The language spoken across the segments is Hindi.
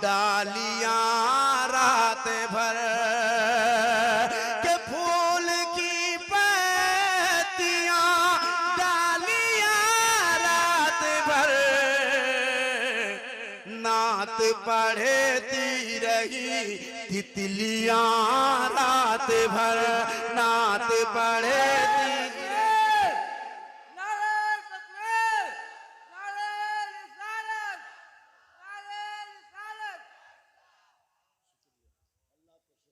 डालियां रात भर के फूल की पत्तियां डालियां रात भर नात पढ़ती रही तितलियां रात भर नात पढ़ती।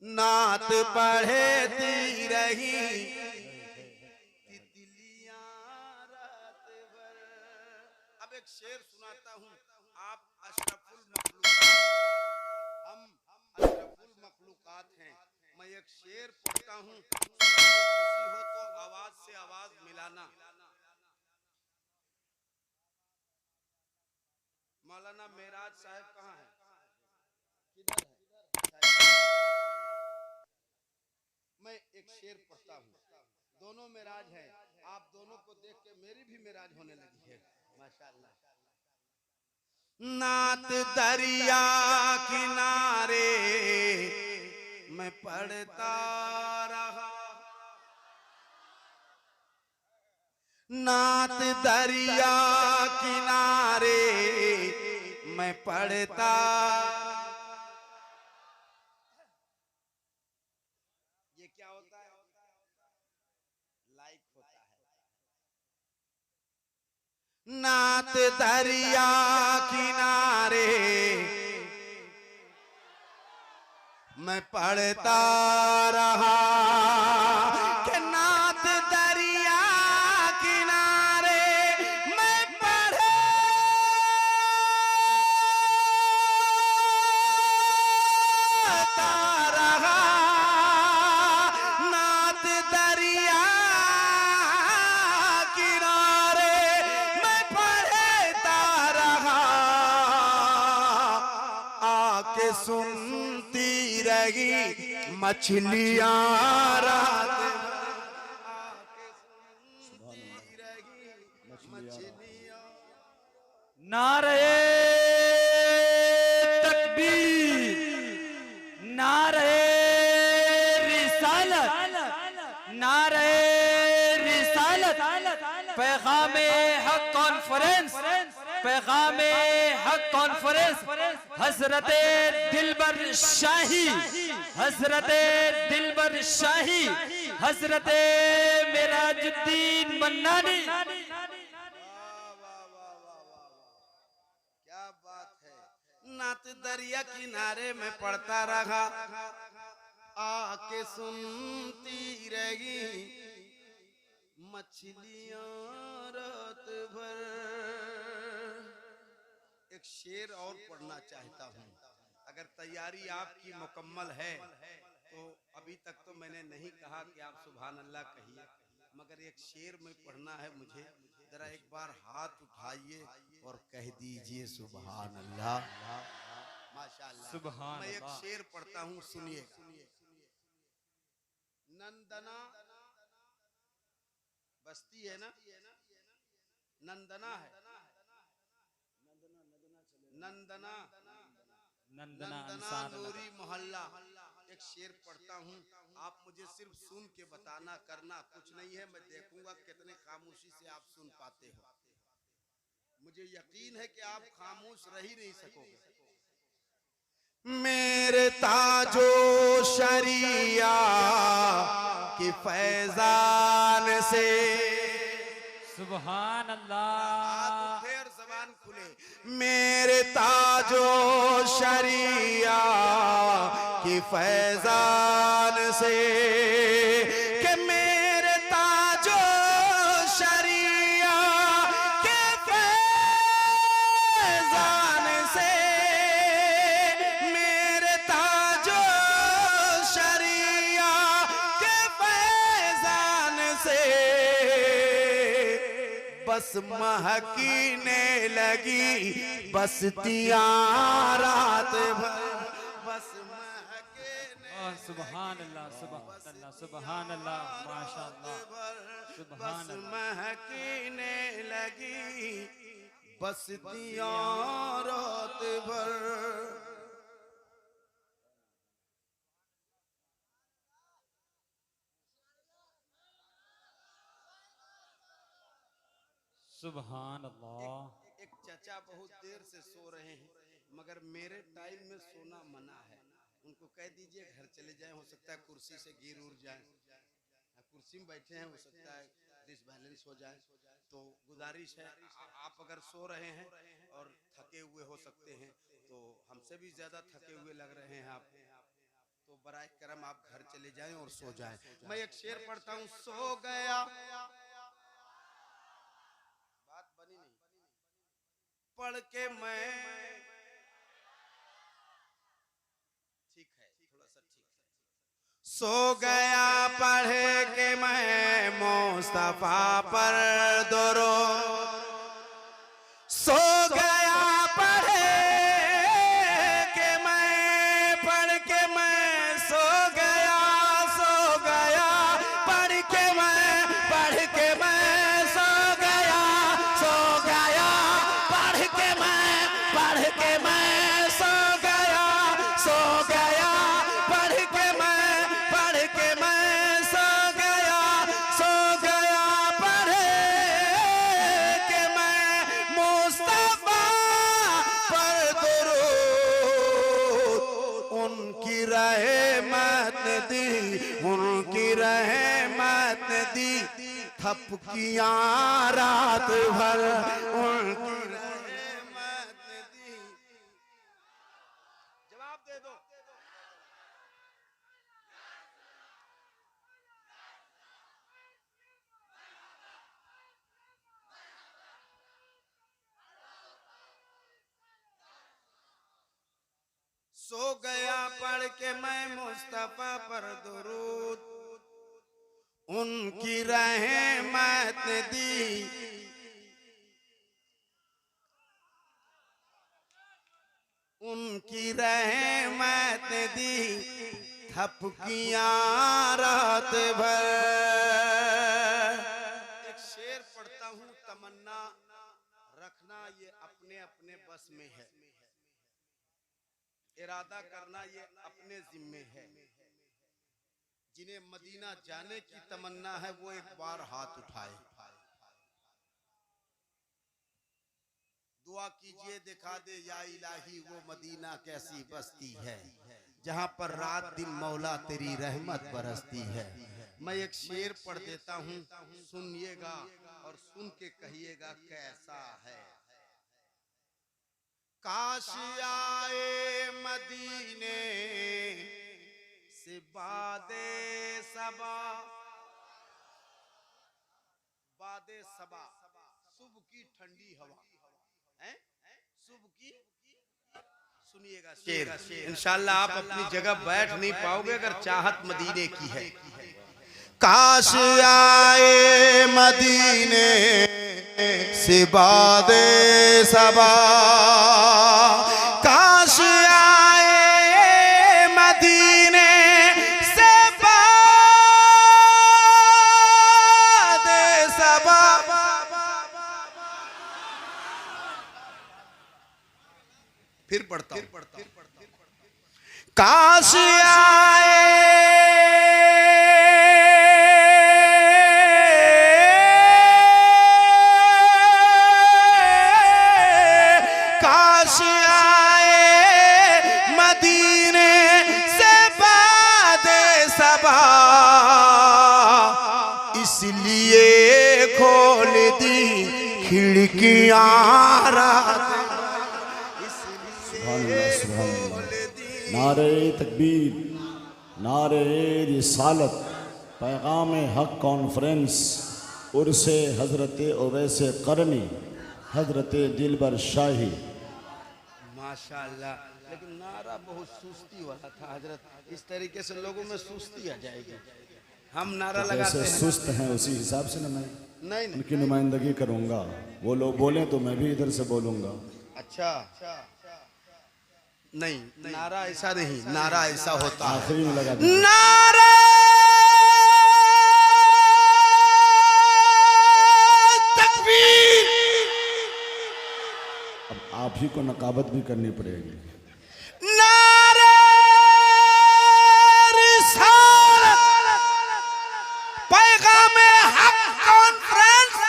नात पढ़ती रही तितलियां रात भर। अब एक शेर सुनाता हूँ। आप अशरफुल मखलूकात, हम अशरफुल मखलूकात हैं। मैं एक शेर पढ़ता हूँ, खुशी हो तो आवाज से आवाज मिलाना। मौलाना मेराज साहब कहाँ हैं? किधर है? मैं एक शेर पढ़ता हूँ। दोनों मेराज हैं। आप दोनों को देख के मेरी भी मेराज होने लगी है माशाअल्लाह। नात दरिया किनारे मैं पढ़ता रहा, नात दरिया किनारे मैं पढ़ता। ये क्या होता है? लाइक होता है। नात दरिया किनारे मैं पढ़ता रहा कि नात दरिया किनारे मैं पढ़ता रहा, नात दरिया किनारे मैं पढ़ता रहा। आके सुनती रही मछलियां रात भर, आके सुनती रही मछलियां। नारे तकबीर, नारे रिसालत, नारे रिसालत, पैगामे हक कॉन्फ्रेंस, पैगामे हक कॉन्फ्रेंस, हजरते दिलबर शाही, हजरते दिलबर शाही, हजरते मेराजुद्दीन मन्नानी। क्या बात है। नात दरिया किनारे में पढ़ता रहा, आके सुनती रही मछलियां रात भर। एक शेर और पढ़ना चाहता हूँ। अगर तैयारी आपकी मुकम्मल है तो अभी तक तो मैंने नहीं कहा कि आप सुभान अल्लाह कहिए, मगर एक शेर में पढ़ना है मुझे। जरा एक बार हाथ उठाइए और कह दीजिए सुभान अल्लाह। माशाअल्लाह। सुभान मैं एक अल्लाह। शेर पढ़ता हूँ, सुनिएगा। नंदना बस्ती है ना, नंदना है, नंदना नंदना नंदना नूरी मोहल्ला। एक शेर पढ़ता हूँ, आप मुझे सिर्फ सुन के बताना, करना कुछ नहीं है। मैं देखूंगा कितने खामोशी से आप सुन पाते हो। मुझे यकीन है कि आप खामोश रह ही नहीं सकोगे। मेरे ताजो शरिया की फैजान से, सुभान अल्लाह। हाथ उठे और ज़बान खुले। मेरे ताजो शरिया की फैजान से, कि मेरे ताजो शरिया के फैजान से, मेरे ताजो शरिया के फैजान से बस महकीने लगी बस्तियां रात भर, बस महकीने। सुभान अल्लाह, सुभान अल्लाह, सुभान अल्लाह, माशाअल्लाह, बस महकीने लगी बस्तियां रात भर। सुभान अल्लाह। एक चचा बहुत देर से सो रहे हैं, मगर मेरे टाइम में सोना मना है। उनको कह दीजिए घर चले जाएं, हो सकता है कुर्सी से गिर उड़ जाएं। कुर्सी में बैठे हैं, हो सकता है डिसबैलेंस हो जाए। तो गुजारिश है, आप अगर सो रहे हैं और थके हुए हो सकते हैं, तो हमसे भी ज्यादा थके हुए लग रहे हैं आप, तो बराए करम आप घर चले जाएं और सो जाएं। मैं एक शेर पढ़ता हूँ, सो गया, बात बनी नहीं, पढ़ के मैं, ठीक है थोड़ा सा ठीक है, सो गया पढ़ के मैं मुस्तफा पर दुरूद, सो गया पढ़ के मैं सो गया पढ़ के मैं सो गया पढ़ के मैं सो गया पढ़ के मैं सो गया पढ़ के मैं मुस्तफा पर दुरूद, उनकी रहमत दी थपकियां रात भर, उनकी रहमत दी। जवाब दे दो। सो गया पढ़ के मैं मुस्तफा पर दुरूद, उनकी रहमत दी, उनकी रहमत दी थपकियां रात भर। एक शेर पढ़ता हूँ, तमन्ना रखना ये अपने अपने बस में है, इरादा करना ये अपने जिम्मे है। जिन्हें मदीना जाने की तमन्ना है वो एक बार हाथ उठाए, दुआ कीजिए दिखा दे या इलाही वो मदीना कैसी बस्ती है, जहां पर रात दिन मौला तेरी रहमत बरसती है। मैं एक शेर पढ़ देता हूँ, सुनिएगा और सुन के कहिएगा कैसा है। काश आए मदीने से बादे सबा, सुबह की ठंडी हवा है, सुबह की, सुनिएगा शेर, इंशाल्लाह आप अपनी जगह बैठ नहीं पाओगे अगर चाहत मदीने की है। काश आए मदीने से बादे सबा, काश आए मदीने से बादे सबा, फिर पढ़ता हूं, काश आए मदीने से बादे सबा, इसलिए खोल दी खिड़कियां रात, नारे तकबीर, नारे रिसालत, पैगाम हक कॉन्फ्रेंस, उर्से हजरत ओवैस करनी, हजरत दिलबर शाही। माशाअल्लाह, लेकिन नारा बहुत सुस्ती वाला था हजरत, इस तरीके से लोगों में सुस्ती आ जाएगी। हम नारा लगाते जैसे हैं, सुस्त हैं उसी हिसाब से मैं नहीं उनकी नुमाइंदगी करूंगा। वो लोग बोलें तो मैं भी इधर से बोलूंगा। अच्छा नहीं, नारा ऐसा नहीं, नारा ऐसा होता है, आखिरी में लगा नारा तकबीर। अब आप ही को नकाबत भी करनी पड़ेगी। नारा रिसालत, पैगाम हक कॉन्फ्रेंस,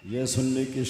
ये सुनने की